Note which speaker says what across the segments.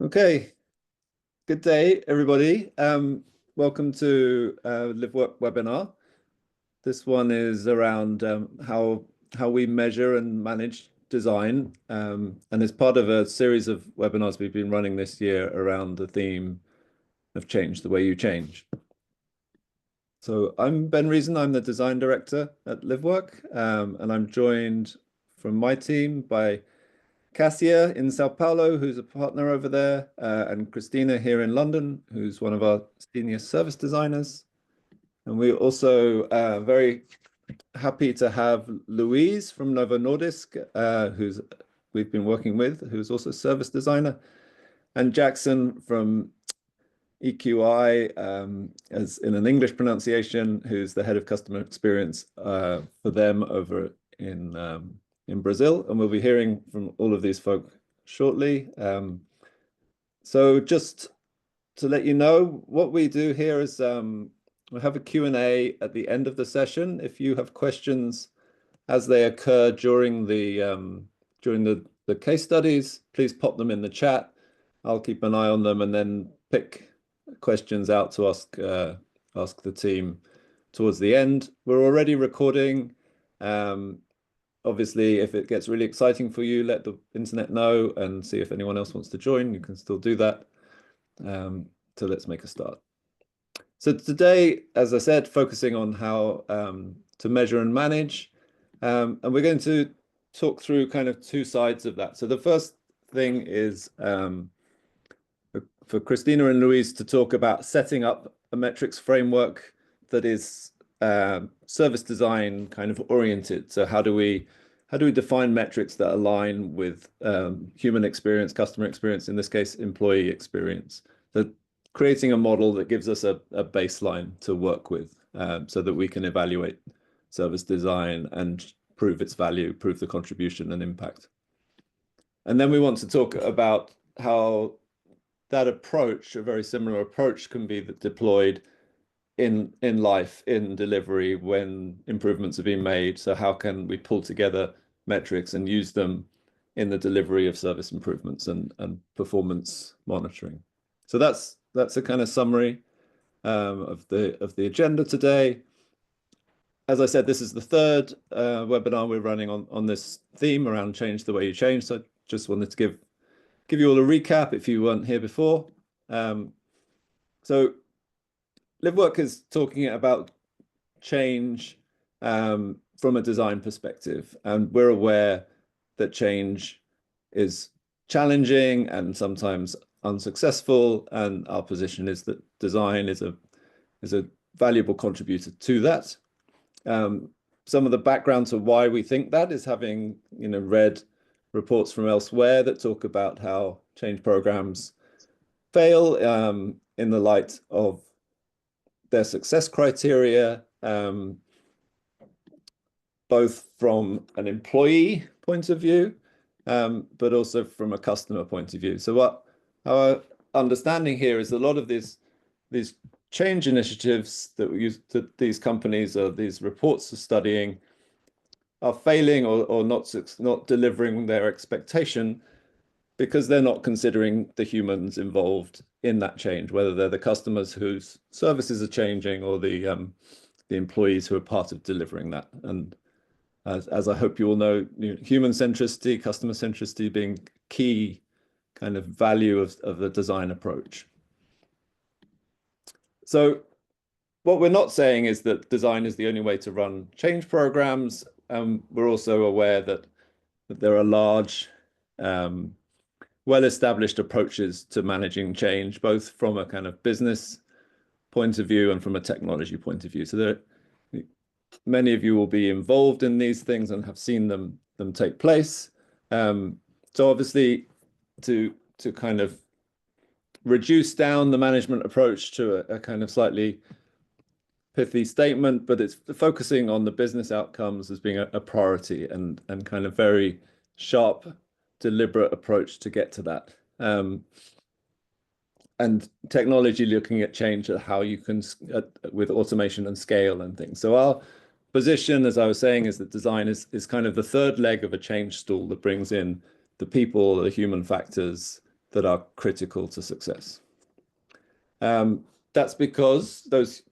Speaker 1: Okay, good day, everybody. Welcome to Live Work webinar. This one is around how we measure and manage design, and it's part of a series of webinars we've been running this year around the theme of change, the way you change. So I'm Ben Reason. I'm the design director at LiveWork, and I'm joined from my team by Cassia in Sao Paulo, who's a partner over there, and Christina here in London, who's one of our senior service designers. And we're also very happy to have Louise from Novo Nordisk, who's we've been working with, who's also a service designer, and Jackson from EQI, as in an English pronunciation, who's the head of customer experience for them over in Brazil, and we'll be hearing from all of these folk shortly. So just to let you know, what we do here is we have a Q&A at the end of the session. If you have questions as they occur during the case studies, please pop them in the chat. I'll keep an eye on them and then pick questions out to ask the team towards the end. We're already recording. Obviously, if it gets really exciting for you, let the internet know and see if anyone else wants to join. You can still do that. So let's make a start. So today, as I said, focusing on how to measure and manage. And we're going to talk through kind of two sides of that. So the first thing is for Christina and Louise to talk about setting up a metrics framework that is service design kind of oriented. So how do we define metrics that align with human experience, customer experience, in this case, employee experience? So creating a model that gives us a baseline to work with so that we can evaluate service design and prove its value, prove the contribution and impact. And then we want to talk about how that approach, a very similar approach, can be deployed in life, in delivery, when improvements have been made. So how can we pull together metrics and use them in the delivery of service improvements and performance monitoring? So that's a kind of summary of the agenda today. As I said, this is the third webinar we're running on this theme around change the way you change. So I just wanted to give you all a recap if you weren't here before. So LiveWork is talking about change from a design perspective, and we're aware that change is challenging and sometimes unsuccessful, and our position is that design is a valuable contributor to that. Some of the background to why we think that is having read reports from elsewhere that talk about how change programs fail in the light of their success criteria, both from an employee point of view, but also from a customer point of view. So what our understanding here is a lot of these change initiatives that these companies or these reports are studying are failing or not delivering their expectation because they're not considering the humans involved in that change, whether they're the customers whose services are changing or the employees who are part of delivering that. And as I hope you all know, human centricity, customer centricity being key kind of value of the design approach. So what we're not saying is that design is the only way to run change programs. We're also aware that there are large, well-established approaches to managing change, both from a kind of business point of view and from a technology point of view. So many of you will be involved in these things and have seen them take place. So obviously, to kind of reduce down the management approach to a kind of slightly pithy statement, but it's focusing on the business outcomes as being a priority and kind of very sharp, deliberate approach to get to that. And technology looking at change at how you can, with automation and scale and things. So our position, as I was saying, is that design is kind of the third leg of a change stool that brings in the people, the human factors, that are critical to success. That's because those,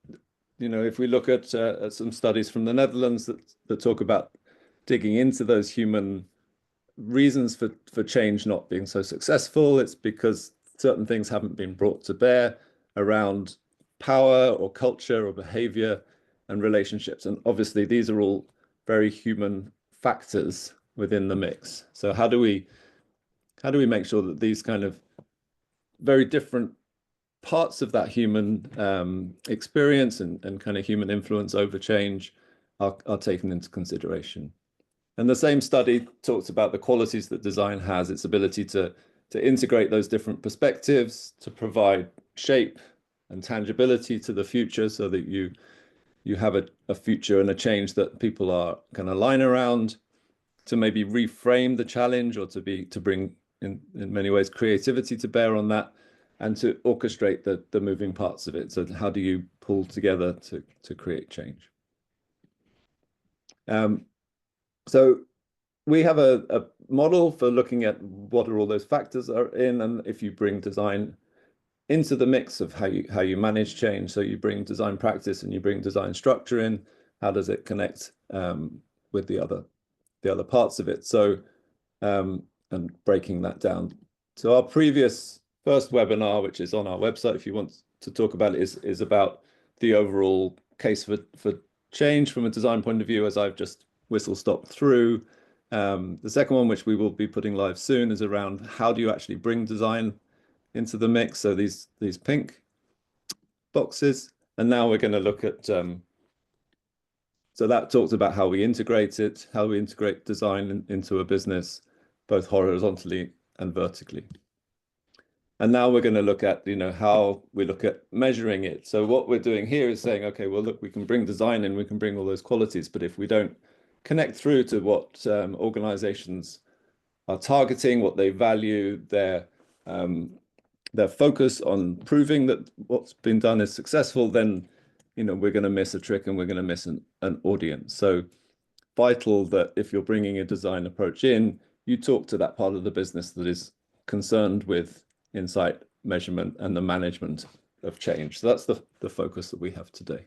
Speaker 1: if we look at some studies from the Netherlands that talk about digging into those human reasons for change not being so successful, it's because certain things haven't been brought to bear around power or culture or behavior and relationships. And obviously, these are all very human factors within the mix. So how do we make sure that these kind of very different parts of that human experience and kind of human influence over change are taken into consideration? And the same study talks about the qualities that design has, its ability to integrate those different perspectives, to provide shape and tangibility to the future so that you have a future and a change that people are kind of line around, to maybe reframe the challenge or to bring in many ways creativity to bear on that, and to orchestrate the moving parts of it. So how do you pull together to create change? So we have a model for looking at what are all those factors are in, and if you bring design into the mix of how you manage change, so you bring design practice and you bring design structure in, how does it connect with the other parts of it? So and breaking that down. So our first webinar, which is on our website, if you want to talk about it, is about the overall case for change from a design point of view, as I've just whistle-stopped through. The second one, which we will be putting live soon, is around how do you actually bring design into the mix? So these pink boxes. And now we're going to look at, so that talks about how we integrate it, how we integrate design into a business, both horizontally and vertically. And now we're going to look at, how we look at measuring it. So what we're doing here is saying, okay, well, look, we can bring design in, we can bring all those qualities, but if we don't connect through to what organizations are targeting, what they value, their focus on proving that what's been done is successful, then we're going to miss a trick and we're going to miss an audience. So vital that if you're bringing a design approach in, you talk to that part of the business that is concerned with insight, measurement, and the management of change. So that's the focus that we have today.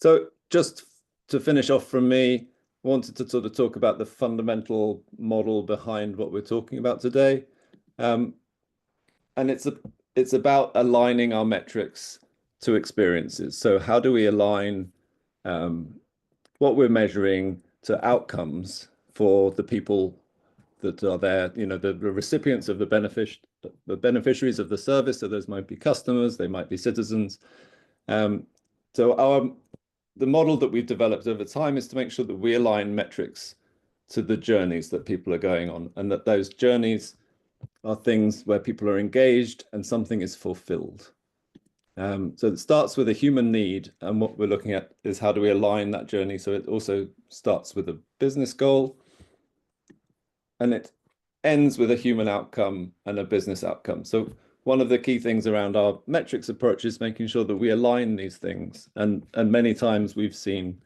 Speaker 1: So just to finish off from me, I wanted to sort of talk about the fundamental model behind what we're talking about today. And it's about aligning our metrics to experiences. So how do we align what we're measuring to outcomes for the people that are there, the recipients of the beneficiaries of the service? So those might be customers, they might be citizens. So the model that we've developed over time is to make sure that we align metrics to the journeys that people are going on, and that those journeys are things where people are engaged and something is fulfilled. So it starts with a human need, and what we're looking at is how do we align that journey so it also starts with a business goal, and it ends with a human outcome and a business outcome. So one of the key things around our metrics approach is making sure that we align these things. And many times we've seen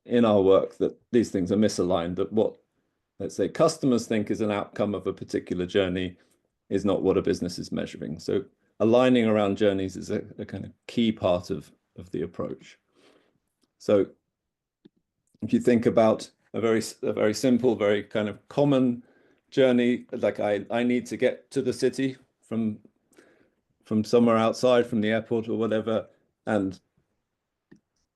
Speaker 1: in our work that these things are misaligned, that what, let's say, customers think is an outcome of a particular journey is not what a business is measuring. So aligning around journeys is a kind of key part of the approach. So if you think about a very simple, very kind of common journey, like I need to get to the city from somewhere outside, from the airport or whatever, and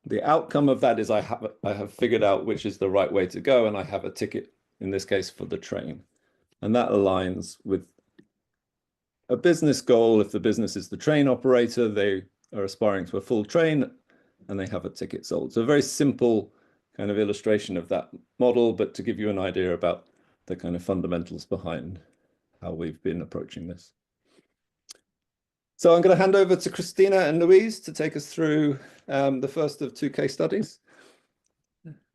Speaker 1: the outcome of that is I have figured out which is the right way to go, and I have a ticket, in this case, for the train. And that aligns with a business goal. If the business is the train operator, they are aspiring to a full train and they have a ticket sold. So a very simple kind of illustration of that model, but to give you an idea about the kind of fundamentals behind how we've been approaching this. So I'm going to hand over to Christina and Louise to take us through the first of two case studies.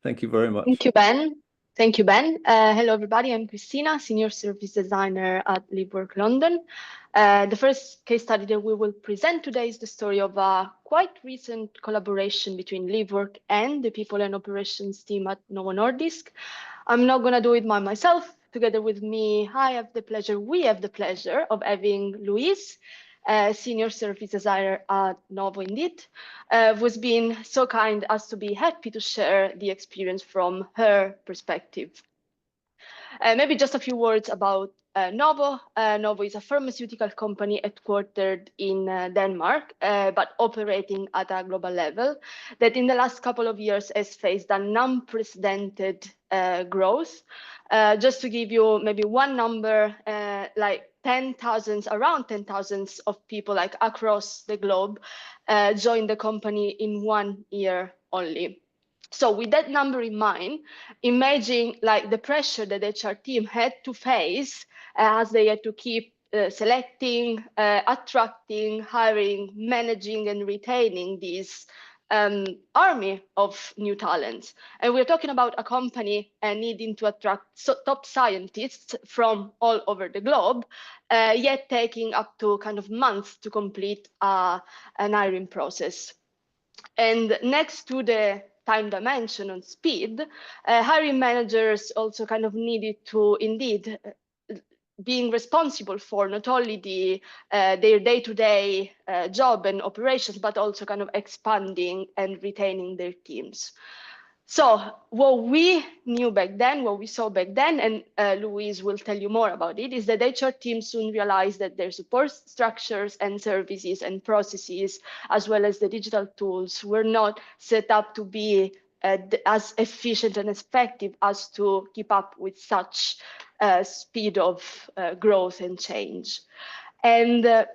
Speaker 1: Thank you very much.
Speaker 2: Thank you, Ben. Thank you, Ben. Hello, everybody. I'm Christina, Senior Service Designer at LiveWork London. The first case study that we will present today is the story of a quite recent collaboration between LiveWork and the People and Operations team at Novo Nordisk. I'm not going to do it by myself. together with me, we have the pleasure of having Louise, Senior Service Designer at Novo indeed, who's been so kind as to be happy to share the experience from her perspective. Maybe just a few words about Novo. Novo is a pharmaceutical company headquartered in Denmark, but operating at a global level that in the last couple of years has faced an unprecedented growth. Just to give you maybe one number, like around 10,000 of people like across the globe joined the company in 1 year only. So with that number in mind, imagine like the pressure that the HR team had to face as they had to keep selecting, attracting, hiring, managing, and retaining this army of new talents. And we're talking about a company needing to attract top scientists from all over the globe, yet taking up to kind of months to complete an hiring process. And next to the time dimension on speed, hiring managers also kind of needed to indeed being responsible for not only their day-to-day job and operations, but also kind of expanding and retaining their teams. So what we knew back then, what we saw back then, and Louise will tell you more about it, is that HR teams soon realized that their support structures and services and processes, as well as the digital tools, were not set up to be as efficient and effective as to keep up with such speed of growth and change. And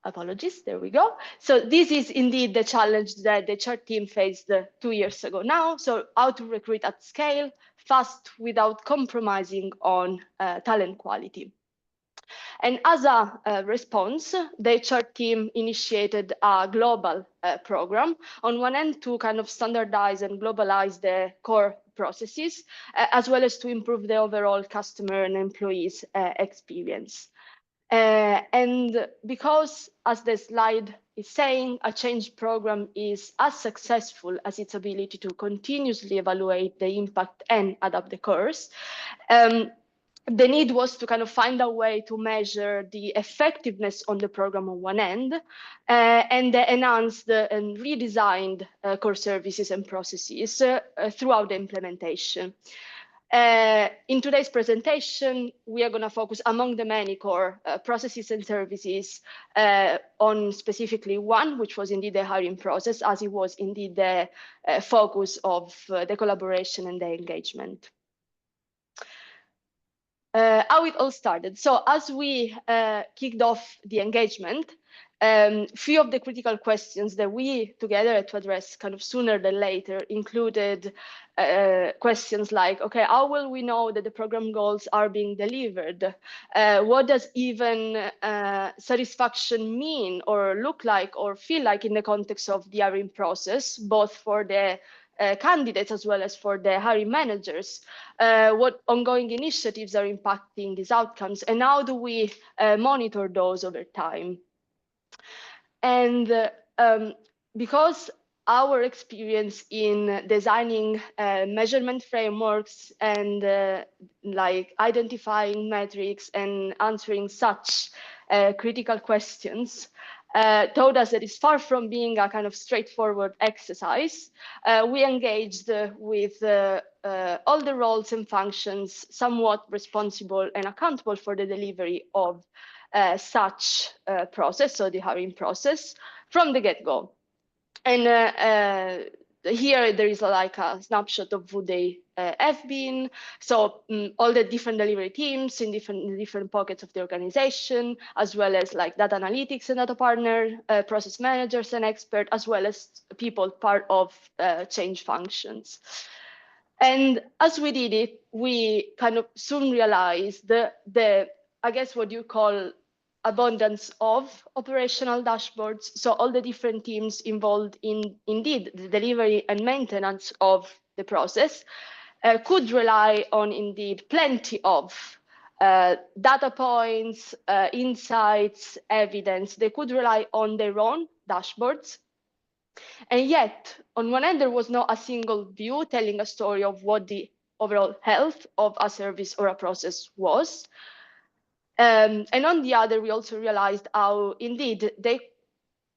Speaker 2: apologies, there we go. So this is indeed the challenge that the HR team faced 2 years ago now. So how to recruit at scale, fast, without compromising on talent quality. And as a response, the HR team initiated a global program, on one end to kind of standardize and globalize the core processes, as well as to improve the overall customer and employees experience. And because, as the slide is saying, a change program is as successful as its ability to continuously evaluate the impact and adapt the course, the need was to kind of find a way to measure the effectiveness on the program on one end, and the enhanced and redesigned core services and processes throughout the implementation. In today's presentation, we are going to focus among the many core processes and services on specifically one, which was indeed the hiring process, as it was indeed the focus of the collaboration and the engagement. How it all started. So as we kicked off the engagement, few of the critical questions that we together had to address kind of sooner than later included questions like, okay, how will we know that the program goals are being delivered? What does even satisfaction mean or look like or feel like in the context of the hiring process, both for the candidates as well as for the hiring managers? What ongoing initiatives are impacting these outcomes, and how do we monitor those over time? And because our experience in designing measurement frameworks and like identifying metrics and answering such critical questions told us that it's far from being a kind of straightforward exercise. We engaged with all the roles and functions somewhat responsible and accountable for the delivery of such process, so the hiring process, from the get-go. And here there is like a snapshot of who they have been. So all the different delivery teams in different pockets of the organization, as well as like data analytics and data partner, process managers and experts, as well as people part of change functions. And as we did it, we kind of soon realized the I guess what you call abundance of operational dashboards. So all the different teams involved in indeed the delivery and maintenance of the process could rely on indeed plenty of data points, insights, evidence. They could rely on their own dashboards. And yet, on one end, there was not a single view telling a story of what the overall health of a service or a process was. And on the other, we also realized how indeed they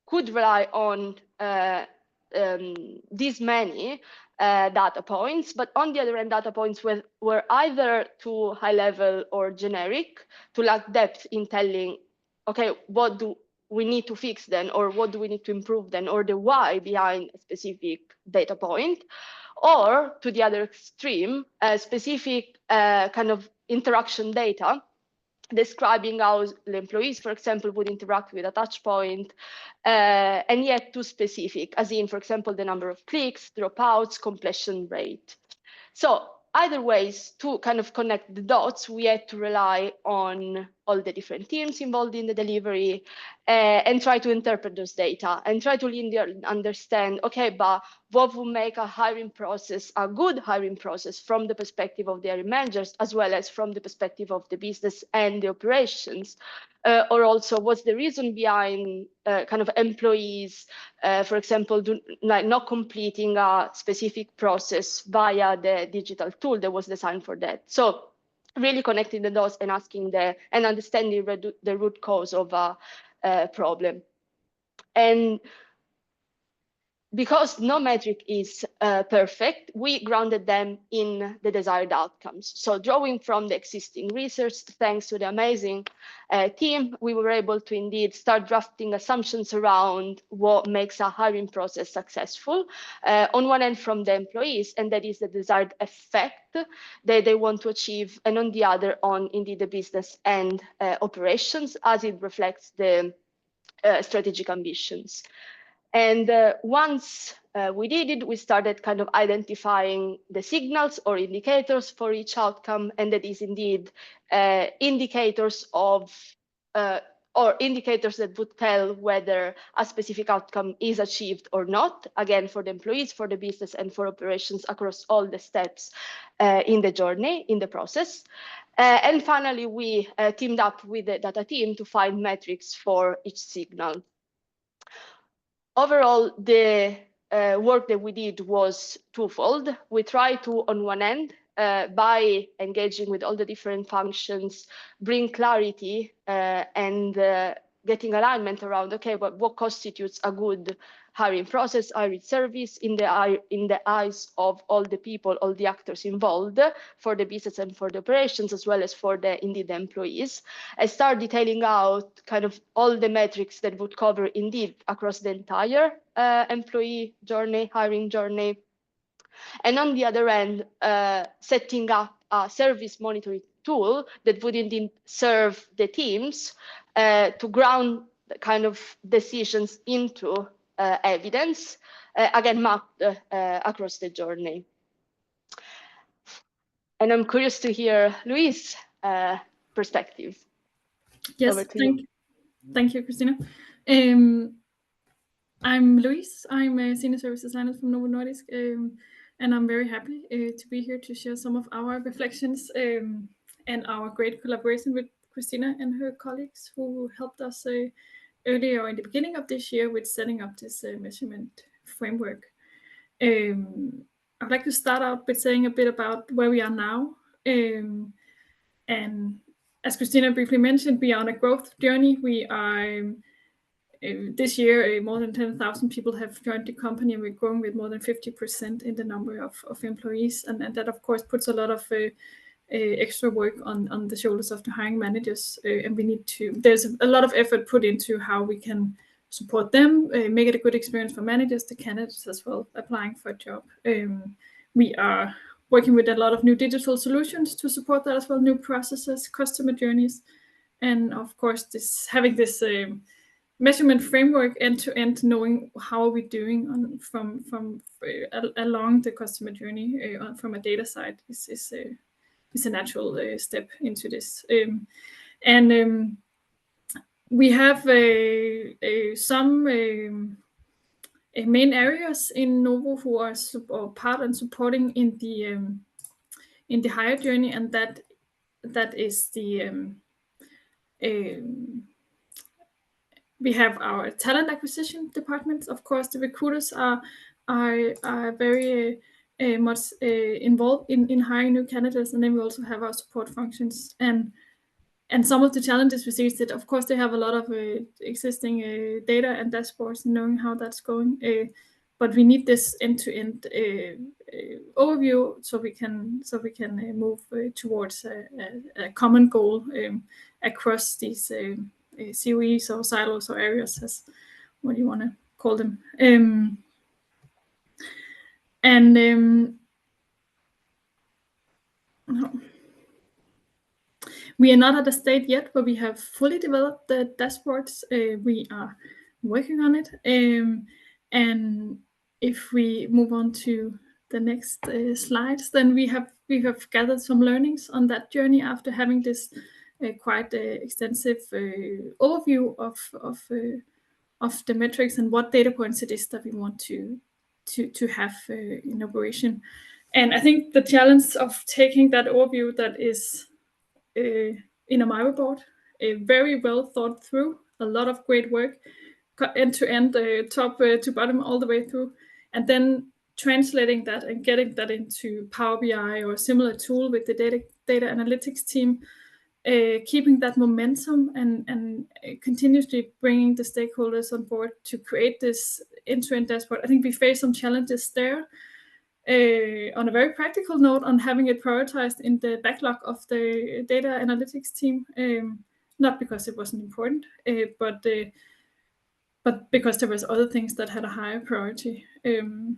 Speaker 2: could rely on these many data points, but on the other hand, data points were either too high level or generic, to lack depth in telling, okay, what do we need to fix then, or what do we need to improve then, or the why behind a specific data point, or to the other extreme, specific kind of interaction data describing how the employees, for example, would interact with a touch point, and yet too specific, as in, for example, the number of clicks, dropouts, completion rate. So either ways, to kind of connect the dots, we had to rely on all the different teams involved in the delivery and try to interpret those data and try to understand, okay, but what would make a hiring process a good hiring process from the perspective of the hiring managers, as well as from the perspective of the business and the operations. Or also, what's the reason behind kind of employees, for example, not completing a specific process via the digital tool that was designed for that. So really connecting the dots and asking and understanding the root cause of a problem. And because no metric is perfect, we grounded them in the desired outcomes. So drawing from the existing research, thanks to the amazing team, we were able to indeed start drafting assumptions around what makes a hiring process successful. On one end from the employees, and that is the desired effect that they want to achieve, and on the other on indeed the business and operations, as it reflects the strategic ambitions. And once we did it, we started kind of identifying the signals or indicators for each outcome, and that is indeed indicators of or indicators that would tell whether a specific outcome is achieved or not, again, for the employees, for the business, and for operations across all the steps in the journey, in the process. And finally, we teamed up with the data team to find metrics for each signal. Overall, the work that we did was twofold. We tried to, on one end, by engaging with all the different functions, bring clarity and getting alignment around, okay, but what constitutes a good hiring process, hiring service in the eyes of all the people, all the actors involved, for the business and for the operations, as well as for the indeed the employees. I start detailing out kind of all the metrics that would cover indeed across the entire employee journey, hiring journey. And on the other end, setting up a service monitoring tool that would indeed serve the teams to ground the kind of decisions into evidence, again, mapped across the journey. And I'm curious to hear Luis' perspective.
Speaker 3: Yes, thank you, Christina. I'm Luis. I'm a senior service designer from Novo Nordisk, and I'm very happy to be here to share some of our reflections and our great collaboration with Christina and her colleagues who helped us earlier in the beginning of this year with setting up this measurement framework. I'd like to start out by saying a bit about where we are now. And as Christina briefly mentioned, we are on a growth journey. We are this year, more than 10,000 people have joined the company, and we're growing with more than 50% in the number of employees. And that, of course, puts a lot of extra work on the shoulders of the hiring managers. And we need to, there's a lot of effort put into how we can support them, make it a good experience for managers, the candidates as well, applying for a job. We are working with a lot of new digital solutions to support that as well, new processes, customer journeys, and of course, having this measurement framework end to end, knowing how are we doing from along the customer journey from a data side is a natural step into this. We have some main areas in Novo who are part and supporting in the hire journey, and that is the we have our talent acquisition department. Of course, the recruiters are very much involved in hiring new candidates, and then we also have our support functions. And some of the challenges we see is that, of course, they have a lot of existing data and dashboards and knowing how that's going. But we need this end-to-end overview so we can move towards a common goal across these COEs or silos or areas, as what you want to call them. We are not at a state yet where we have fully developed the dashboards. We are working on it. And if we move on to the next slides, then we have gathered some learnings on that journey after having this quite extensive overview of the metrics and what data points it is that we want to have in operation. And I think the challenge of taking that overview that is in a My report, very well thought through, a lot of great work, end to end, top to bottom, all the way through, and then translating that and getting that into Power BI or a similar tool with the data analytics team, keeping that momentum and continuously bringing the stakeholders on board to create this end-to-end dashboard. I think we face some challenges there. On a very practical note, on having it prioritized in the backlog of the data analytics team, not because it wasn't important, but because there was other things that had a higher priority. And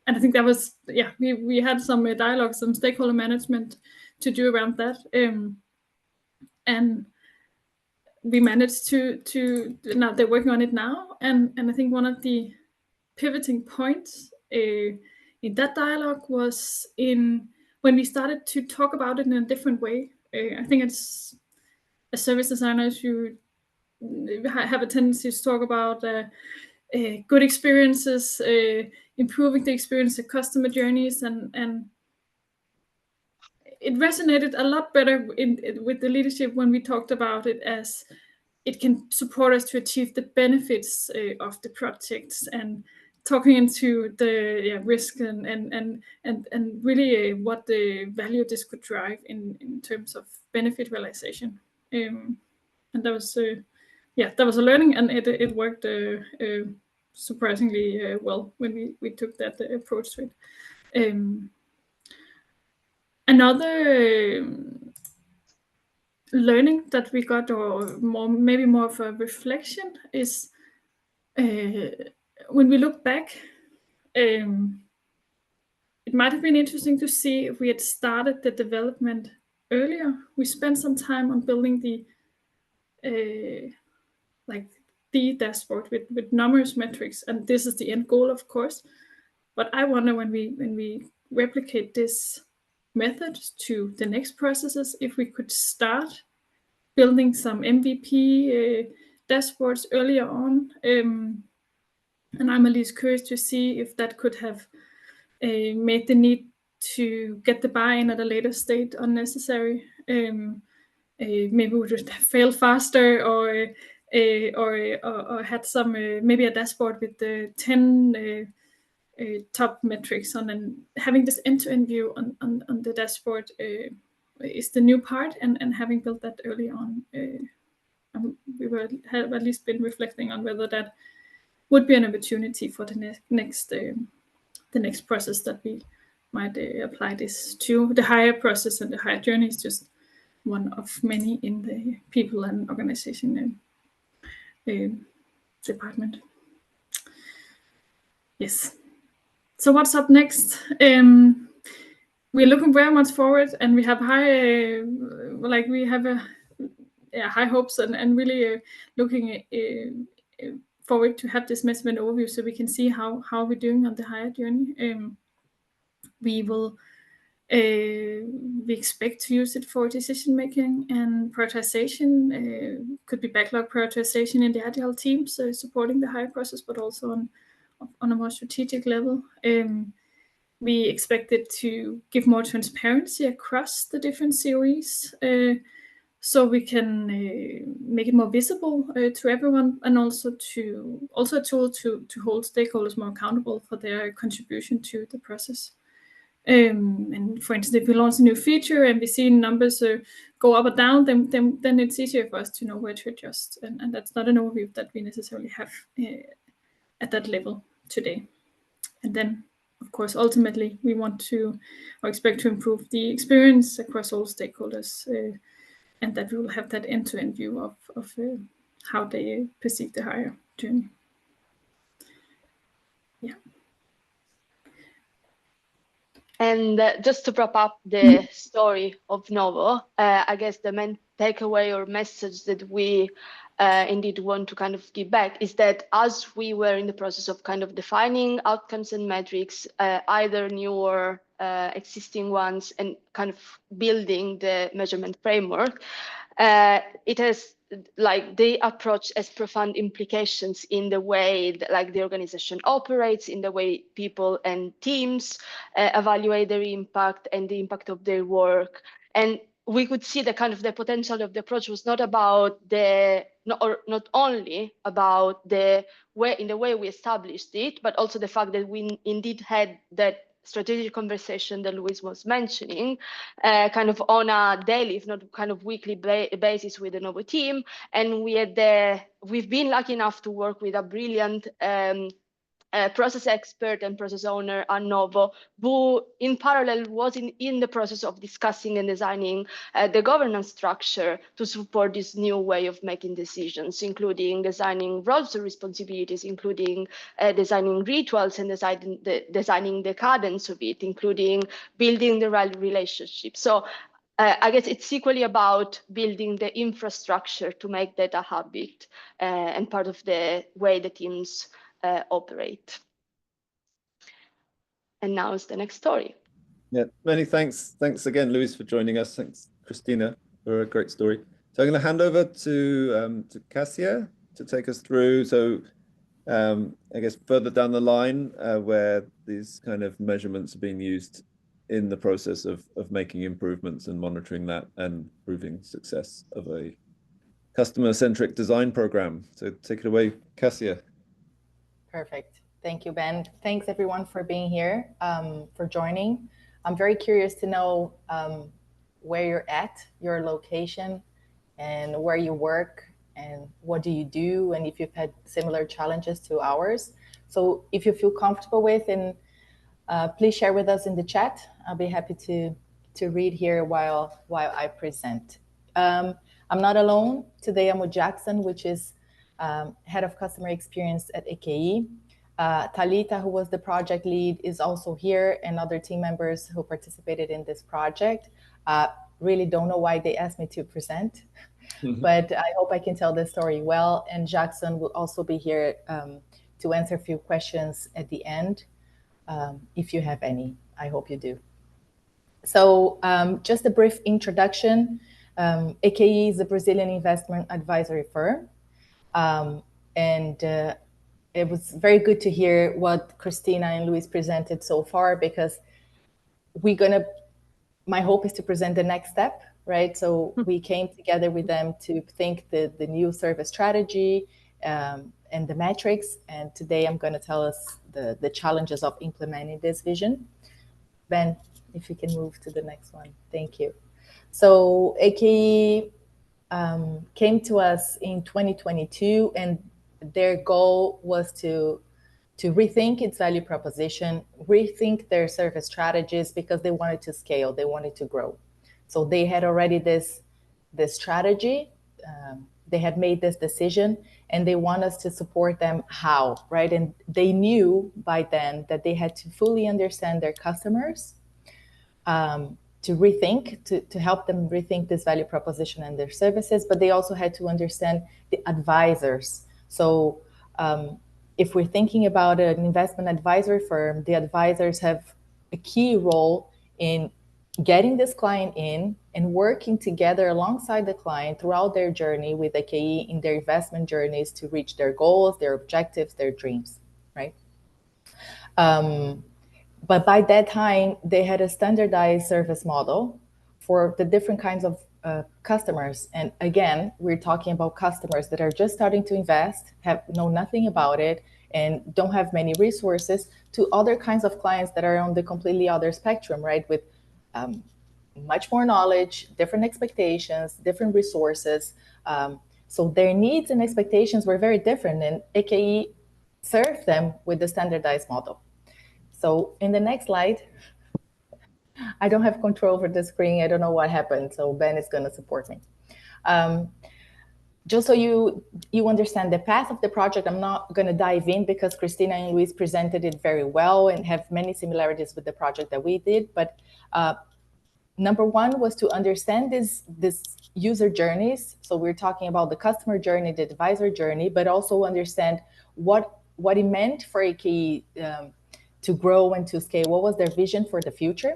Speaker 3: I think that was, we had some dialogue, some stakeholder management to do around that. And we managed to now they're working on it now. And I think one of the pivoting points in that dialogue was when we started to talk about it in a different way. I think it's as service designers, you have a tendency to talk about good experiences, improving the experience of customer journeys, and it resonated a lot better with the leadership when we talked about it as it can support us to achieve the benefits of the projects, and talking into the risk and really what the value this could drive in terms of benefit realization. And that was that was a learning, and it worked surprisingly well when we took that approach to it. Another learning that we got, or maybe more of a reflection, is when we look back, it might have been interesting to see if we had started the development earlier. We spent some time on building the dashboard with numerous metrics, and this is the end goal, of course. But I wonder when we replicate this method to the next processes, if we could start building some MVP dashboards earlier on. And I'm at least curious to see if that could have made the need to get the buy-in at a later state unnecessary. Maybe we would have failed faster, or had some maybe a dashboard with the 10 top metrics on, and having this end-to-end view on the dashboard is the new part, and having built that early on, we have at least been reflecting on whether that would be an opportunity for the next process that we might apply this to. The higher process and the higher journey is just one of many in the people and organization department. Yes. So what's up next? We're looking very much forward, and we have high hopes, and really looking forward to have this measurement overview so we can see how we're doing on the higher journey. We expect to use it for decision making and prioritization. Could be backlog prioritization in the agile teams, supporting the higher process, but also on a more strategic level. We expect it to give more transparency across the different COEs, so we can make it more visible to everyone, and also a tool to hold stakeholders more accountable for their contribution to the process. And for instance, if we launch a new feature and we see numbers go up or down, then it's easier for us to know where to adjust. And that's not an overview that we necessarily have at that level today. And then, of course, ultimately, we want to or expect to improve the experience across all stakeholders, and that we will have that end-to-end view of how they perceive the hire journey. Yeah.
Speaker 2: And just to wrap up the story of Novo, I guess the main takeaway or message that we indeed want to kind of give back is that as we were in the process of kind of defining outcomes and metrics, either new or existing ones, and kind of building the measurement framework, it has like the approach has profound implications in the way that, like, the organization operates, in the way people and teams evaluate their impact and the impact of their work. And we could see the kind of the potential of the approach was not about not only about the way in the way we established it, but also the fact that we indeed had that strategic conversation that Luis was mentioning, kind of on a daily, if not kind of weekly basis with the Novo team. And we've been lucky enough to work with a brilliant process expert and process owner at Novo, who in parallel was in the process of discussing and designing the governance structure to support this new way of making decisions, including designing roles and responsibilities, including designing rituals and designing the cadence of it, including building the right relationship. So I guess it's equally about building the infrastructure to make that a habit and part of the way the teams operate. And now is the next story.
Speaker 1: Yeah, many thanks. Thanks again, Luis, for joining us. Thanks, Christina, for a great story. So I'm going to hand over to Cassia to take us through. So I guess further down the line where these kind of measurements are being used in the process of making improvements and monitoring that and proving success of a customer-centric design program. So take it away, Cassia.
Speaker 4: Perfect. Thank you, Ben. Thanks everyone for being here, for joining. I'm very curious to know where you're at, your location, and where you work, and what do you do, and if you've had similar challenges to ours. So if you feel comfortable with, and please share with us in the chat. I'll be happy to read here while I present. I'm not alone. Today I'm with Jackson, which is Head of Customer Experience at AKE. Talita, who was the project lead, is also here, and other team members who participated in this project. Really don't know why they asked me to present, but I hope I can tell the story well. And Jackson will also be here to answer a few questions at the end, if you have any. I hope you do. So just a brief introduction. AKE is a Brazilian investment advisory firm. And it was very good to hear what Christina and Luis presented so far, because my hope is to present the next step, right? So we came together with them to think the new service strategy and the metrics. And today I'm going to tell us the challenges of implementing this vision. Ben, if you can move to the next one. Thank you. So AKE came to us in 2022, and their goal was to rethink its value proposition, rethink their service strategies, because they wanted to scale, they wanted to grow. So they had already this strategy, they had made this decision, and they want us to support them how, right? And they knew by then that they had to fully understand their customers, to rethink, to help them rethink this value proposition and their services, but they also had to understand the advisors. So if we're thinking about an investment advisory firm, the advisors have a key role in getting this client in and working together alongside the client throughout their journey with AKE in their investment journeys to reach their goals, their objectives, their dreams, right? But by that time, they had a standardized service model for the different kinds of customers. And again, we're talking about customers that are just starting to invest, know nothing about it, and don't have many resources, to other kinds of clients that are on the completely other spectrum, right? With much more knowledge, different expectations, different resources. So their needs and expectations were very different, and AKE served them with the standardized model. So in the next slide, I don't have control over the screen. I don't know what happened. So Ben is going to support me. Just so you understand the path of the project, I'm not going to dive in because Christina and Luis presented it very well and have many similarities with the project that we did. But number one was to understand this user journeys. So we're talking about the customer journey, the advisor journey, but also understand what it meant for AKE to grow and to scale. What was their vision for the future?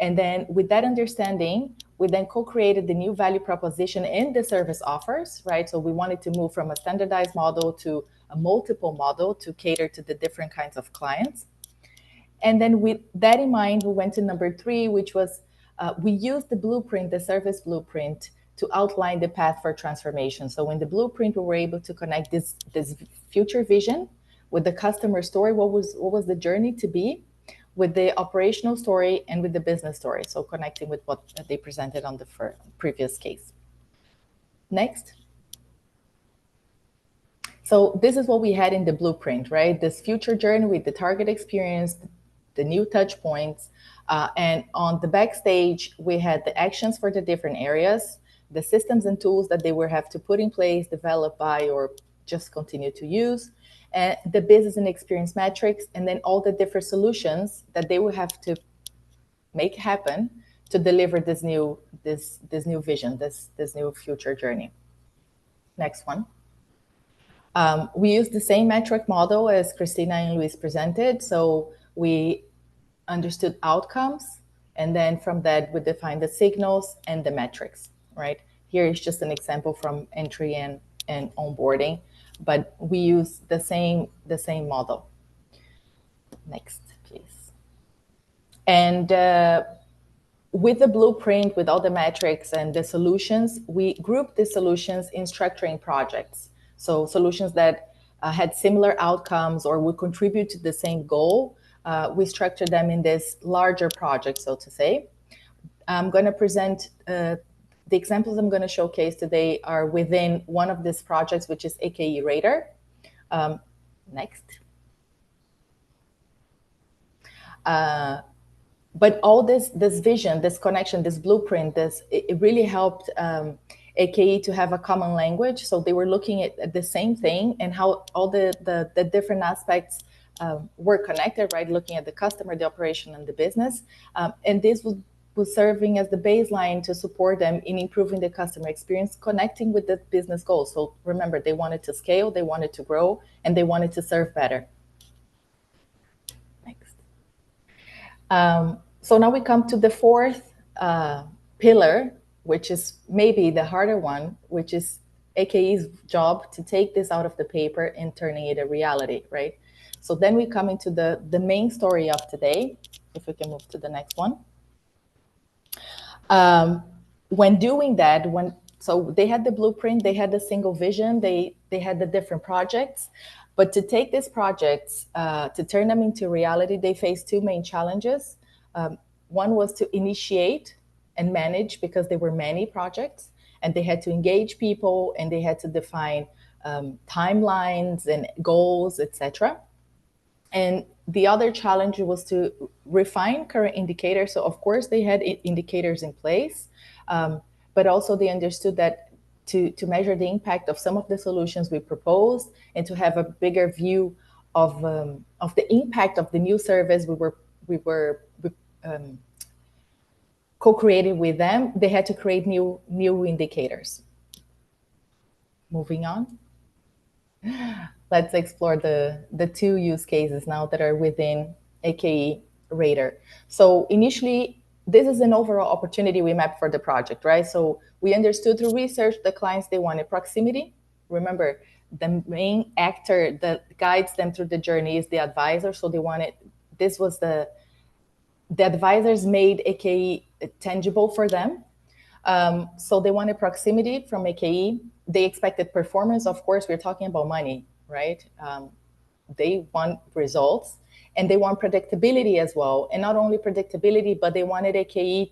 Speaker 4: And then with that understanding, we then co-created the new value proposition in the service offers, right? So we wanted to move from a standardized model to a multiple model to cater to the different kinds of clients. And then with that in mind, we went to number 3, which was we used the blueprint, the service blueprint, to outline the path for transformation. So in the blueprint, we were able to connect this future vision with the customer story. What was the journey to be, with the operational story and with the business story. So connecting with what they presented on the previous case. Next. So this is what we had in the blueprint, right? This future journey with the target experience, the new touch points. And on the backstage, we had the actions for the different areas, the systems and tools that they would have to put in place, develop by, or just continue to use, and the business and experience metrics, and then all the different solutions that they will have to make happen to deliver this new vision, this new future journey. Next one. We use the same metric model as Christina and Luis presented. So we understood outcomes, and then from that we defined the signals and the metrics, right? Here is just an example from entry and onboarding, but we use the same model. Next, please. And with the blueprint, with all the metrics and the solutions, we grouped the solutions in structuring projects. So solutions that had similar outcomes or would contribute to the same goal, we structured them in this larger project, so to say. I'm going to present the examples I'm going to showcase today are within one of these projects, which is AKE Radar. Next. But all this vision, this connection, this blueprint, it really helped AKE to have a common language. So they were looking at the same thing and how all the different aspects were connected, right? Looking at the customer, the operation, and the business. And this was serving as the baseline to support them in improving the customer experience, connecting with the business goals. So remember, they wanted to scale, they wanted to grow, and they wanted to serve better. Next. So now we come to the fourth pillar, which is maybe the harder one, which is AKE's job to take this out of the paper and turning it a reality, right? So then we come into the main story of today. If we can move to the next one. When doing that, so they had the blueprint, they had the single vision, they had the different projects, but to take these projects, to turn them into reality, they faced two main challenges. One was to initiate and manage, because there were many projects, and they had to engage people, and they had to define timelines and goals, etc. And the other challenge was to refine current indicators. So of course they had indicators in place, but also they understood that to measure the impact of some of the solutions we proposed and to have a bigger view of the impact of the new service we were co-creating with them, they had to create new indicators. Moving on. Let's explore the two use cases now that are within AKE Radar. So initially, this is an overall opportunity we mapped for the project, right? So we understood through research the clients, they wanted proximity. Remember, the main actor that guides them through the journey is the advisor. So they wanted, this was the advisors made AKE tangible for them. So they wanted proximity from AKE. They expected performance. Of course, we're talking about money, right? They want results, and they want predictability as well. And not only predictability, but they wanted AKE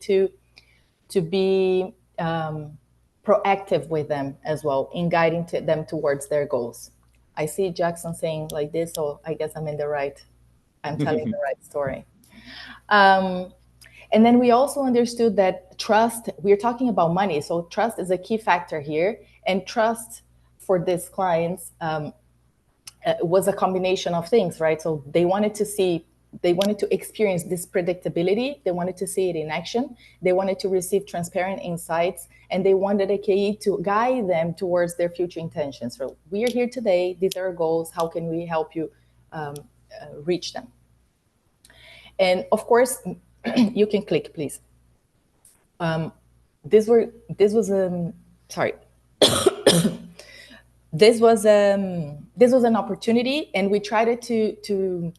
Speaker 4: to be proactive with them as well in guiding them towards their goals. I see Jackson saying like this, so I guess I'm telling the right story. And then we also understood that trust, we're talking about money, so trust is a key factor here. And trust for these clients was a combination of things, right? So they wanted to experience this predictability. They wanted to see it in action. They wanted to receive transparent insights, and they wanted AKE to guide them towards their future intentions. So we are here today. These are our goals. How can we help you reach them? And of course, you can click, please. This was an opportunity, and we tried to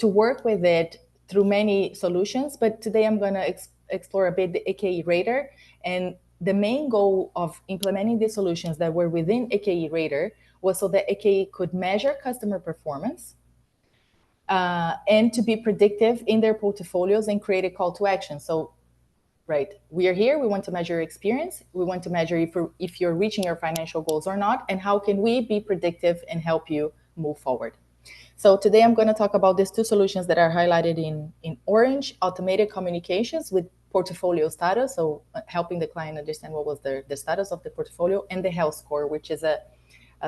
Speaker 4: work with it through many solutions. But today I'm going to explore a bit the AKE Radar. And the main goal of implementing the solutions that were within AKE Radar was so that AKE could measure customer performance and to be predictive in their portfolios and create a call to action. So, right, we are here, we want to measure your experience, we want to measure if you're reaching your financial goals or not, and how can we be predictive and help you move forward. So today I'm going to talk about these two solutions that are highlighted in orange: automated communications with portfolio status, so helping the client understand what was the status of the portfolio, and the health score, which is a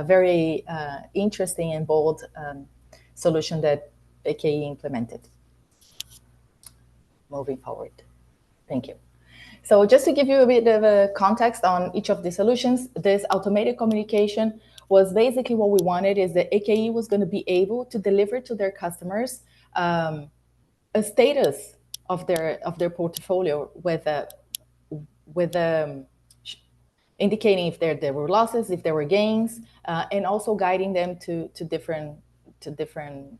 Speaker 4: very interesting and bold solution that AKE implemented. Moving forward. Thank you. So just to give you a bit of a context on each of the solutions, this automated communication was basically what we wanted is that AKE was going to be able to deliver to their customers a status of their portfolio with indicating if there were losses, if there were gains, and also guiding them to different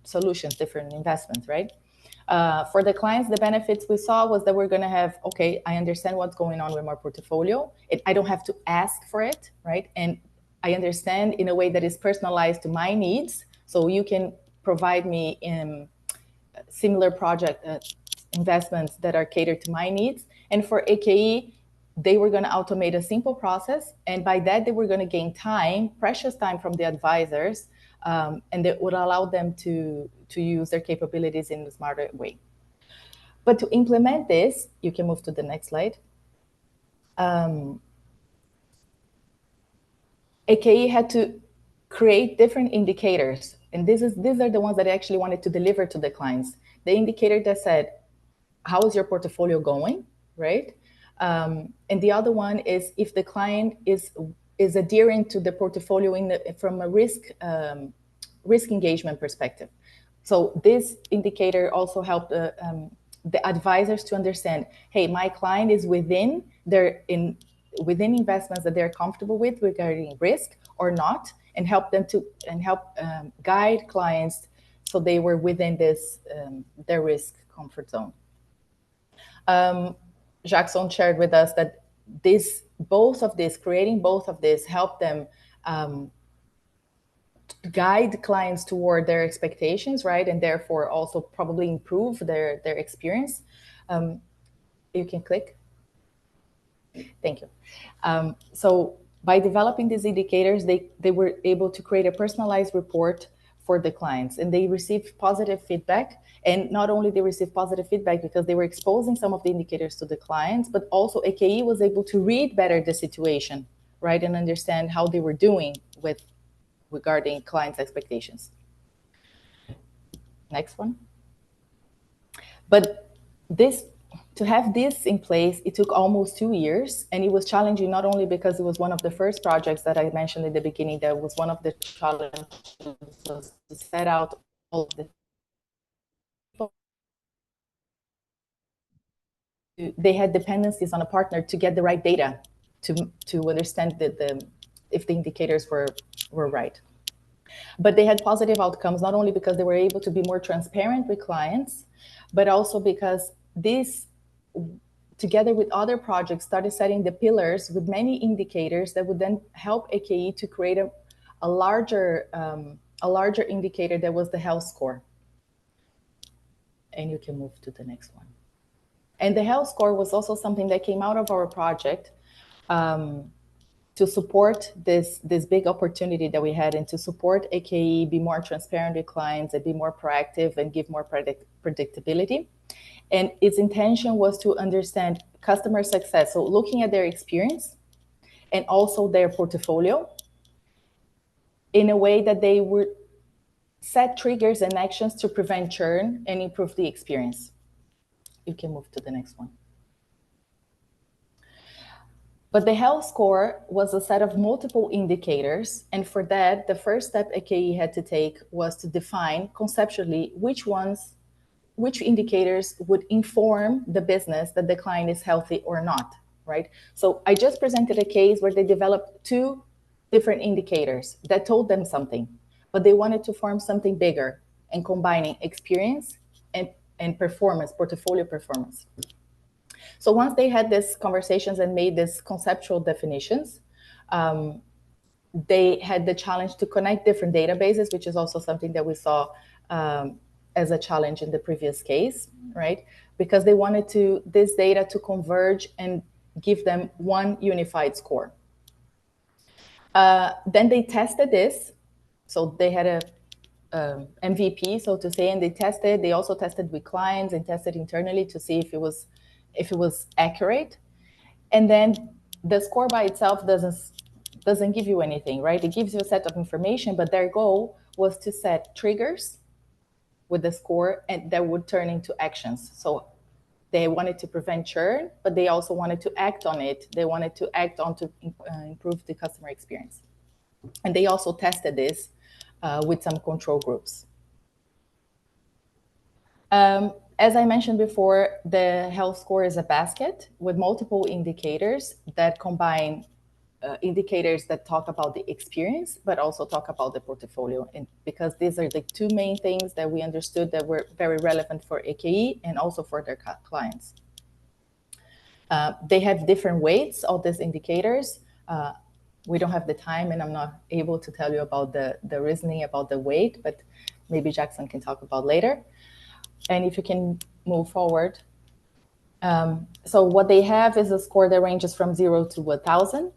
Speaker 4: solutions, different investments, right? For the clients, the benefits we saw was that we're going to have, okay, I understand what's going on with my portfolio. I don't have to ask for it, right? And I understand in a way that is personalized to my needs. So you can provide me in similar project investments that are catered to my needs. And for AKE, they were going to automate a simple process. And by that, they were going to gain time, precious time from the advisors, and that would allow them to use their capabilities in a smarter way. But to implement this, you can move to the next slide. AKE had to create different indicators. And these are the ones that I actually wanted to deliver to the clients. The indicator that said, how is your portfolio going, right? And the other one is if the client is adhering to the portfolio from a risk engagement perspective. So this indicator also helped the advisors to understand, hey, my client is within investments that they're comfortable with regarding risk or not, and help guide clients so they were within this their risk comfort zone. Jackson shared with us that creating both of this helped them guide clients toward their expectations, right? And therefore also probably improve their experience. You can click. Thank you. So by developing these indicators, they were able to create a personalized report for the clients, and they received positive feedback. And not only they received positive feedback because they were exposing some of the indicators to the clients, but also AKE was able to read better the situation, right? And understand how they were doing regarding clients' expectations. Next one. But to have this in place, it took almost 2 years, and it was challenging not only because it was one of the first projects that I mentioned in the beginning. That was one of the challenges was to set out all of the people. They had dependencies on a partner to get the right data to understand if the indicators were right. But they had positive outcomes, not only because they were able to be more transparent with clients, but also because together with other projects, started setting the pillars with many indicators that would then help AKE to create a larger indicator that was the health score. And you can move to the next one. And the health score was also something that came out of our project to support this big opportunity that we had, and to support AKE be more transparent with clients and be more proactive and give more predictability. And its intention was to understand customer success, so looking at their experience and also their portfolio in a way that they would set triggers and actions to prevent churn and improve the experience. You can move to the next one. But the health score was a set of multiple indicators. And for that, the first step AKE had to take was to define conceptually which indicators would inform the business that the client is healthy or not, right? So I just presented a case where they developed 2 different indicators that told them something, but they wanted to form something bigger and combining experience and performance, portfolio performance. So once they had these conversations and made these conceptual definitions, they had the challenge to connect different databases, which is also something that we saw as a challenge in the previous case, right? Because they wanted this data to converge and give them one unified score. Then they tested this. So they had a MVP, so to say, and they also tested with clients and tested internally to see if it was accurate. And then the score by itself doesn't give you anything, right? It gives you a set of information, but their goal was to set triggers with the score and that would turn into actions. So they wanted to prevent churn, but they also wanted to act on it. They wanted to act on to improve the customer experience. And they also tested this with some control groups. As I mentioned before, the health score is a basket with multiple indicators that combine indicators that talk about the experience, but also talk about the portfolio. And because these are the 2 main things that we understood that were very relevant for AKE and also for their clients. They have different weights of these indicators. We don't have the time, and I'm not able to tell you about the reasoning about the weight, but maybe Jackson can talk about later. And if you can move forward. So what they have is a score that ranges from 0 to 1,000.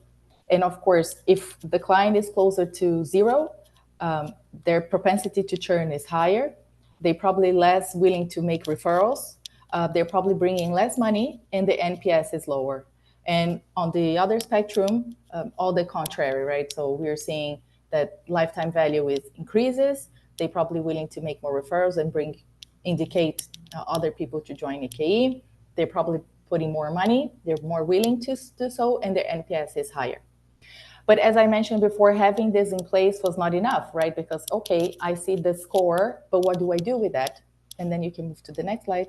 Speaker 4: And of course, if the client is closer to 0, their propensity to churn is higher. They're probably less willing to make referrals. They're probably bringing less money, and the NPS is lower. And on the other spectrum, all the contrary, right? So we're seeing that lifetime value increases. They're probably willing to make more referrals and indicate other people to join AKE. They're probably putting more money. They're more willing to do so, and their NPS is higher. But as I mentioned before, having this in place was not enough, right? Because, okay, I see the score, but what do I do with that? And then you can move to the next slide.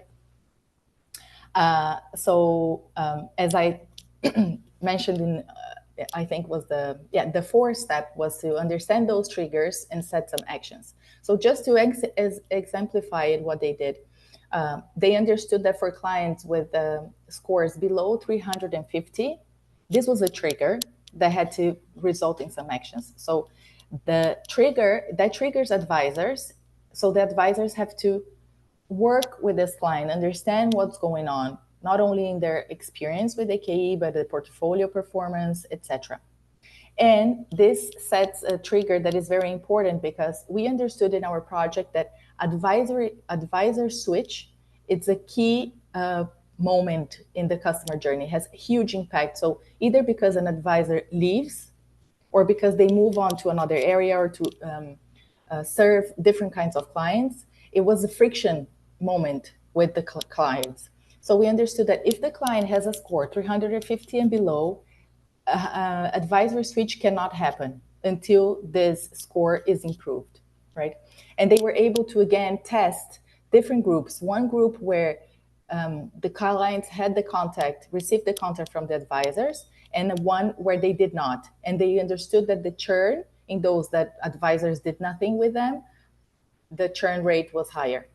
Speaker 4: As I mentioned I think was the 4th step was to understand those triggers and set some actions. So just to exemplify it, what they did, they understood that for clients with scores below 350, this was a trigger that had to result in some actions. So that triggers advisors. So the advisors have to work with this client, understand what's going on, not only in their experience with AKE, but the portfolio performance, etc. And this sets a trigger that is very important because we understood in our project that advisor switch, it's a key moment in the customer journey, has huge impact. So either because an advisor leaves or because they move on to another area or to serve different kinds of clients, it was a friction moment with the clients. So we understood that if the client has a score 350 and below, advisor switch cannot happen until this score is improved, right? And they were able to, again, test different groups. One group where the clients had the contact, received the contact from the advisors, and one where they did not. And they understood that the churn in those that advisors did nothing with them, the churn rate was higher.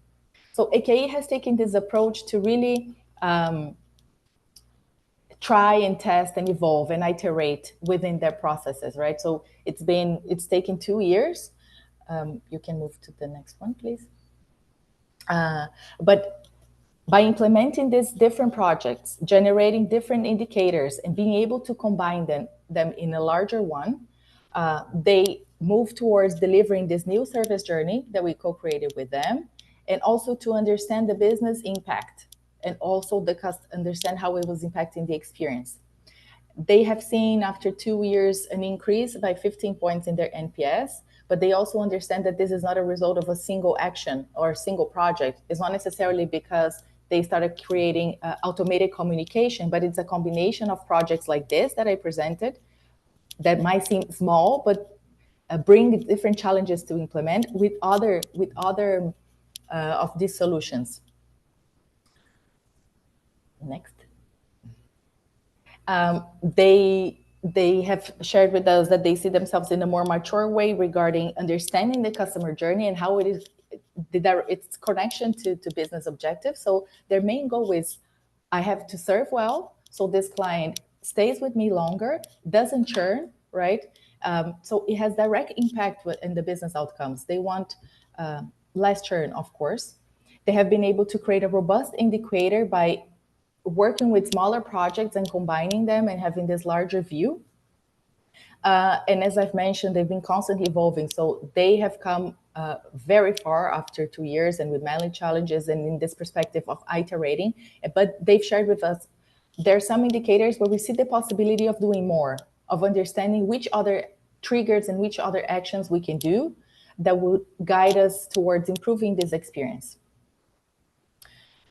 Speaker 4: So AKE has taken this approach to really try and test and evolve and iterate within their processes, right? So it's taken 2 years. You can move to the next one, please. But by implementing these different projects, generating different indicators, and being able to combine them in a larger one, they move towards delivering this new service journey that we co-created with them, and also to understand the business impact, and also understand how it was impacting the experience. They have seen after 2 years an increase by 15 points in their NPS, but they also understand that this is not a result of a single action or a single project. It's not necessarily because they started creating automated communication, but it's a combination of projects like this that I presented that might seem small, but bring different challenges to implement with other of these solutions. Next. They have shared with us that they see themselves in a more mature way regarding understanding the customer journey and how it is its connection to business objectives. So their main goal is, I have to serve well, so this client stays with me longer, doesn't churn, right? So it has direct impact in the business outcomes. They want less churn, of course. They have been able to create a robust indicator by working with smaller projects and combining them and having this larger view. And as I've mentioned, they've been constantly evolving. So they have come very far after 2 years and with many challenges and in this perspective of iterating. But they've shared with us, there are some indicators where we see the possibility of doing more, of understanding which other triggers and which other actions we can do that will guide us towards improving this experience.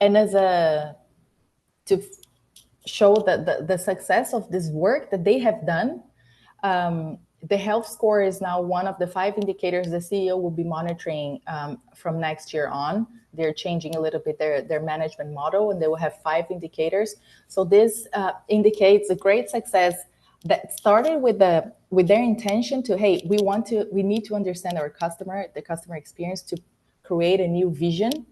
Speaker 4: And to show that the success of this work that they have done, the health score is now one of the 5 indicators the CEO will be monitoring from next year on. They're changing a little bit their management model, and they will have 5 indicators. So this indicates a great success that started with their intention to, hey, we need to understand our customer, the customer experience, to create a new vision,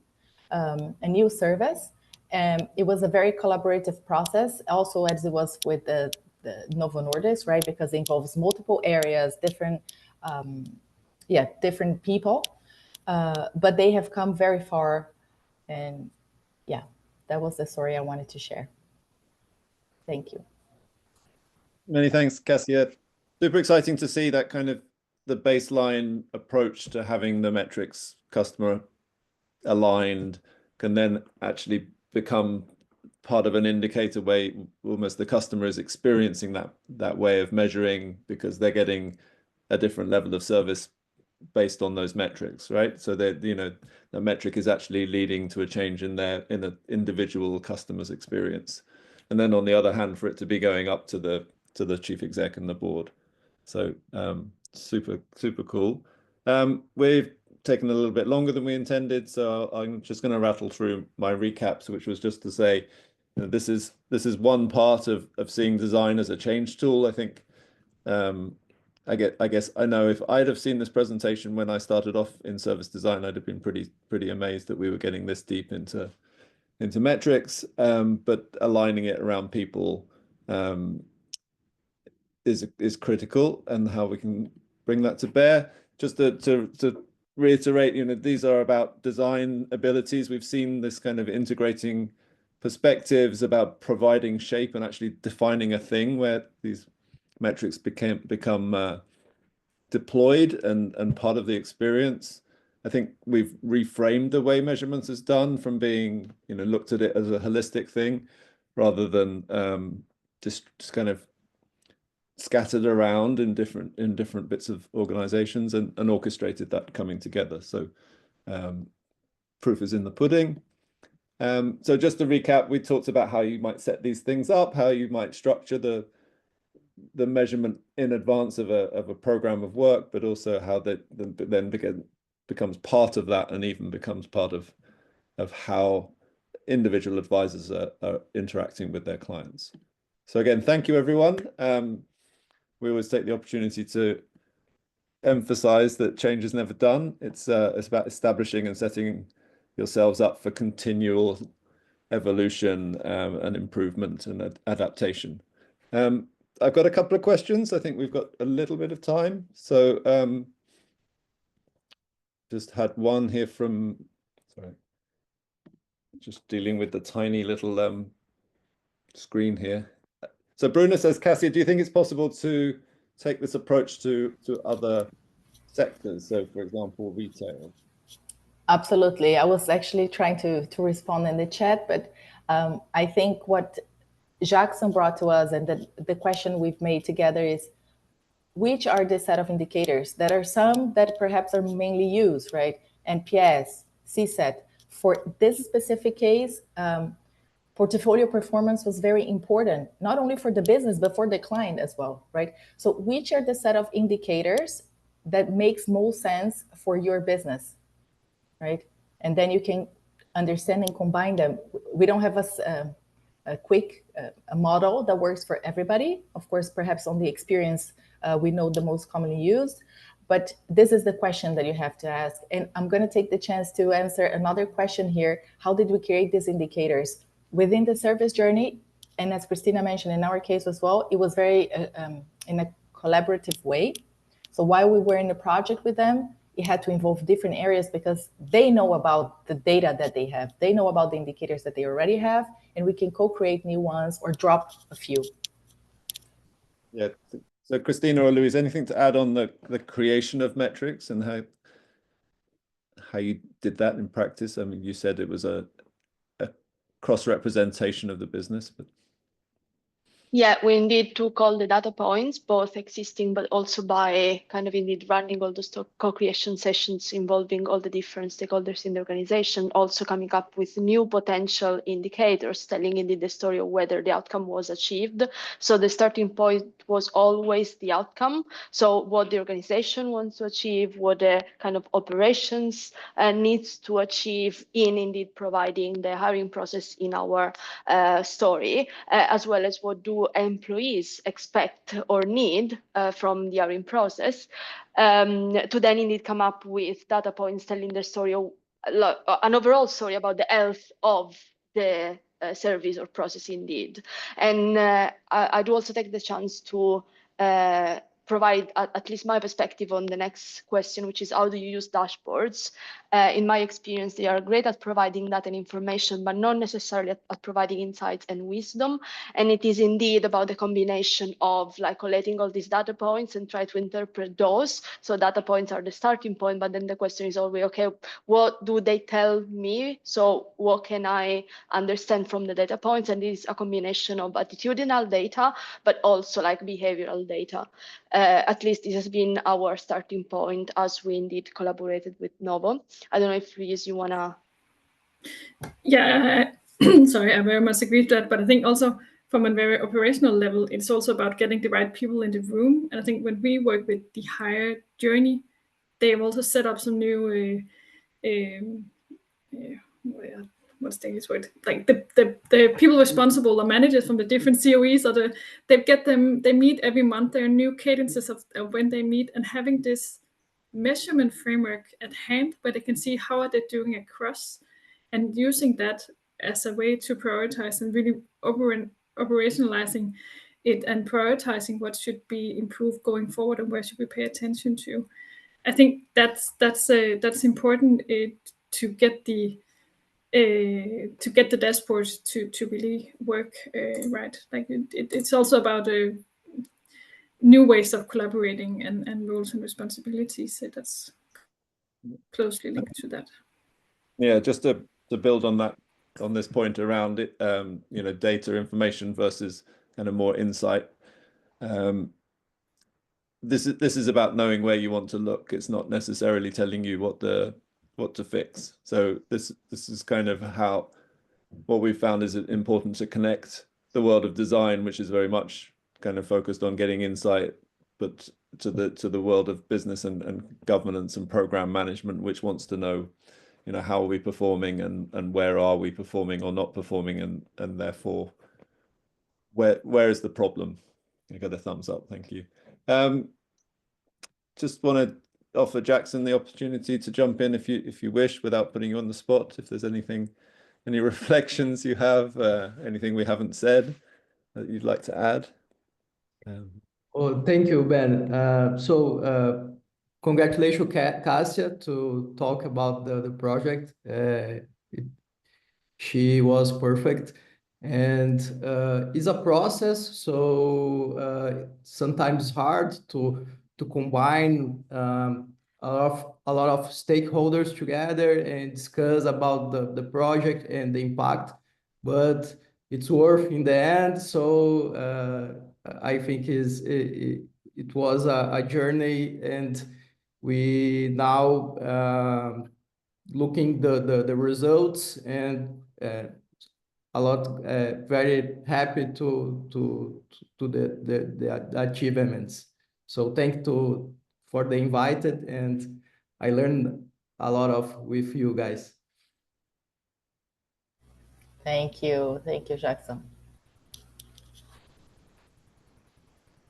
Speaker 4: a new service. And it was a very collaborative process, also as it was with the Novo Nordisk, right? Because it involves multiple areas, different people. But they have come very far. And yeah, that was the story I wanted to share. Thank you.
Speaker 1: Many thanks, Cassia. Super exciting to see that kind of the baseline approach to having the metrics customer aligned can then actually become part of an indicator way almost the customer is experiencing that way of measuring because they're getting a different level of service based on those metrics, right? So that, you know, the metric is actually leading to a change in an individual customer's experience. And then on the other hand, for it to be going up to the chief exec and the board. So super cool. We've taken a little bit longer than we intended, so I'm just going to rattle through my recaps, which was just to say, you know, this is one part of seeing design as a change tool. I think I guess I know if I'd have seen this presentation when I started off in service design, I'd have been pretty amazed that we were getting this deep into metrics, but aligning it around people is critical, and how we can bring that to bear. Just to reiterate, you know, these are about design abilities. We've seen this kind of integrating perspectives about providing shape and actually defining a thing where these metrics become deployed and part of the experience. I think we've reframed the way measurements is done from being, you know, looked at it as a holistic thing rather than just kind of scattered around in different bits of organizations and orchestrated that coming together. So proof is in the pudding. So just to recap, we talked about how you might set these things up, how you might structure the measurement in advance of a program of work, but also how that then becomes part of that and even becomes part of how individual advisors are interacting with their clients. So again, thank you, everyone. We always take the opportunity to emphasize that change is never done. It's about establishing and setting yourselves up for continual evolution and improvement and adaptation. I've got a couple of questions. I think we've got a little bit of time. So just had one here from, sorry, just dealing with the tiny little screen here. So Bruno says, Cassia, do you think it's possible to take this approach to other sectors? So for example, retail.
Speaker 4: Absolutely. I was actually trying to respond in the chat, but I think what Jackson brought to us and the question we've made together is, which are the set of indicators that are some that perhaps are mainly used, right? NPS, CSAT. For this specific case, portfolio performance was very important, not only for the business, but for the client as well, right? So which are the set of indicators that makes most sense for your business, right? And then you can understand and combine them. We don't have a quick model that works for everybody. Of course, perhaps on the experience, we know the most commonly used, but this is the question that you have to ask. And I'm going to take the chance to answer another question here. How did we create these indicators? Within the service journey, and as Christina mentioned, in our case as well, it was very in a collaborative way. So while we were in the project with them, it had to involve different areas because they know about the data that they have. They know about the indicators that they already have, and we can co-create new ones or drop a few.
Speaker 1: Yeah. So Christina or Louise, anything to add on the creation of metrics and how you did that in practice? I mean, you said it was a cross-representation of the business, but
Speaker 2: yeah, we indeed took all the data points, both existing, but also by kind of indeed running all those co-creation sessions involving all the different stakeholders in the organization, also coming up with new potential indicators, telling indeed the story of whether the outcome was achieved. So the starting point was always the outcome. So what the organization wants to achieve, what the kind of operations needs to achieve in indeed providing the hiring process in our story, as well as what do employees expect or need from the hiring process, to then indeed come up with data points telling the story of an overall story about the health of the service or process indeed. And I do also take the chance to provide at least my perspective on the next question, which is how do you use dashboards? In my experience, they are great at providing that and information, but not necessarily at providing insights and wisdom. And it is indeed about the combination of like collecting all these data points and try to interpret those. So data points are the starting point, but then the question is always, okay, what do they tell me? So what can I understand from the data points? And this is a combination of attitudinal data, but also like behavioral data. At least this has been our starting point as we indeed collaborated with Novo. I don't know if Louise, you wanna.
Speaker 3: Yeah, sorry, I very much agree with that. But I think also from a very operational level, it's also about getting the right people in the room. And I think when we work with the hire journey, they have also set up some new what's the English word? Like the people responsible or managers from the different COEs, or they meet every month. There are new cadences of when they meet, and having this measurement framework at hand where they can see how are they doing across, and using that as a way to prioritize and really operationalizing it and prioritizing what should be improved going forward and where should we pay attention to. I think that's important to get the dashboards to really work right. Like it's also about new ways of collaborating and roles and responsibilities. So that's closely linked to that.
Speaker 1: Yeah, just to build on that, on this point around it, data information versus kind of more insight. This is about knowing where you want to look. It's not necessarily telling you what to fix. So this is kind of how what we've found is important to connect the world of design, which is very much kind of focused on getting insight, but to the world of business and governance and program management, which wants to know, how are we performing and where are we performing or not performing, and therefore where is the problem? I got a thumbs up, thank you. Just want to offer Jackson the opportunity to jump in if you wish, without putting you on the spot, if there's anything any reflections you have, anything we haven't said that you'd like to add?
Speaker 5: Oh, thank you, Ben. Congratulations, Cassia, to talk about the project. She was perfect, and it's a process. So sometimes hard to combine a lot of stakeholders together and discuss about the project and the impact, but it's worth in the end. So I think it was a journey, and we now looking the results, and a lot very happy to the achievements. So thank to for the invited, and I learned a lot of with you guys.
Speaker 4: Thank you, Jackson.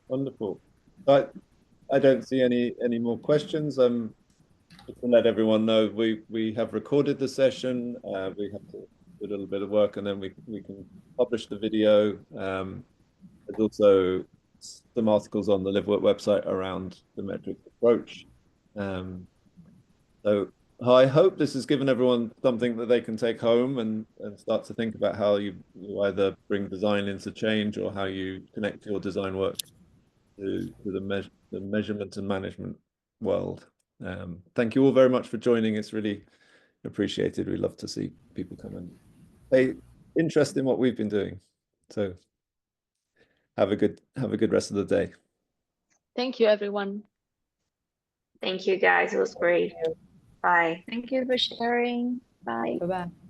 Speaker 1: Wonderful. I don't see any more questions. Just to let everyone know, we have recorded the session. We have to do a little bit of work, and then we can publish the video. There's also some articles on the LiveWork website around the metrics approach. So I hope this has given everyone something that they can take home and start to think about how you either bring design into change, or how you connect your design work to the measurement and management world. Thank you all very much for joining. It's really appreciated. We love to see people come and pay interest in what we've been doing. So have a good rest of the day.
Speaker 2: Thank you, everyone.
Speaker 6: Thank you, guys. It was great. Bye.
Speaker 7: Thank you for sharing. Bye.
Speaker 4: Bye-bye.